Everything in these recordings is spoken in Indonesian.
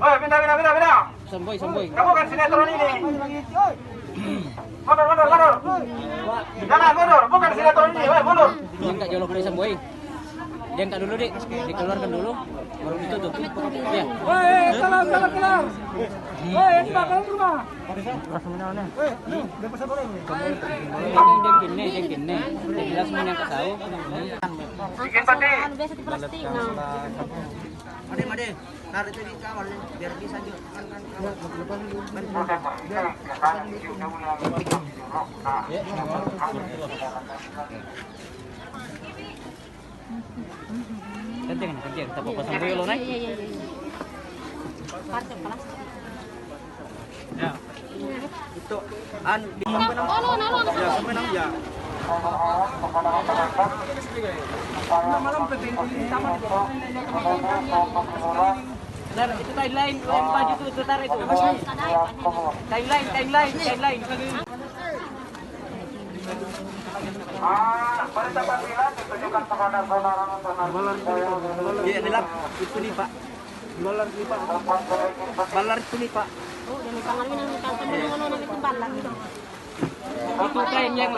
Oh, pindah. Samboy. Kamu kan sinetron ini. Mundur. Jangan mundur, bukan sinetron ini. Woi, mundur. Jangan kak jolok dari Samboy. Jangan kak dulu, Dik. Dikeluarkan dulu. Baru ditutup. Ya. Woi, kelar. Woi, ini bakal rumah. Jangan gini. Jelas semua yang tahu. Bikin peti. Biasa di plastik. Made, tarik itu di kawal biar bisa juga. Kencing. Kita fokus sama dulu, Nay. Iya. Parcel plastik. Ya. Itu sampai nang ya. Malam penting di taman. Dar, itu timeline, yang baju itu tarik itu. Timeline. Berita panggilan ditujukan kepada saudara-saudara. Iya, nilap itu nih, Pak. Balar itu nih, Pak. Oh, dan pangalan yang kantor ngono nang tempat lang. Itu kain yang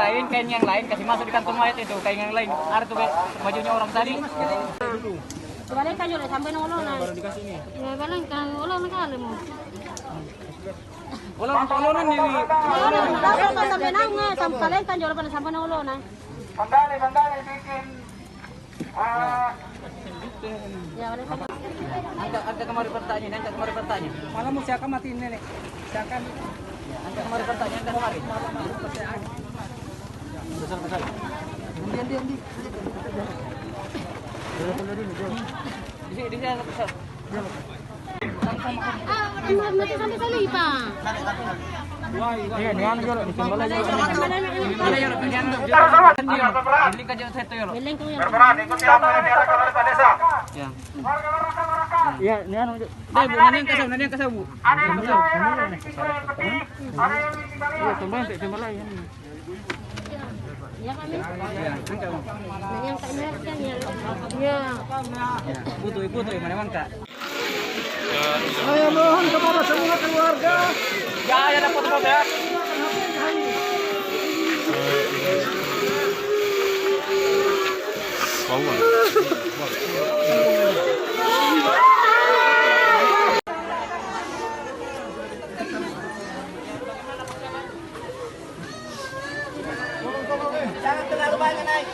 lain kasih masuk di kantong mayat itu kain yang lain. Ada tuh bajunya orang tadi. Balik kan jole sampai nang ulona. Baru dikasih ini. Ya balik kan ulona kali mo. Ulon ini. Ulona sampai nang sampai kan jole pada sampai nang ulona. Mandali bikin. Ya balik kan. Angkat kemari pertanyaan. Malam mau siakan matiin nenek. Siakan. Angkat kemari pertanyaan, angkat kemari. Besar. Di. Di sini besar. Nanti sampai sali pa. Iya, ini anu jolok di sini aja. Ini kan jolok satu jolok. Beleng ko yan. Berperan ikuti apa yang diarahkan oleh Pak Desa. Ya. Warga-warga. Iya, ini anu. Nani yang kasau, Bu. Ada yang bikin peti, ada yang bikin kalian. Iya, tambah lain. Ya kami. Ya, angkat. Yang kan ya. Ya. Butuh mana mangka. Saya mohon kepada semua keluarga. Ya, ada foto-foto ya. Jangan terlalu banyak naik.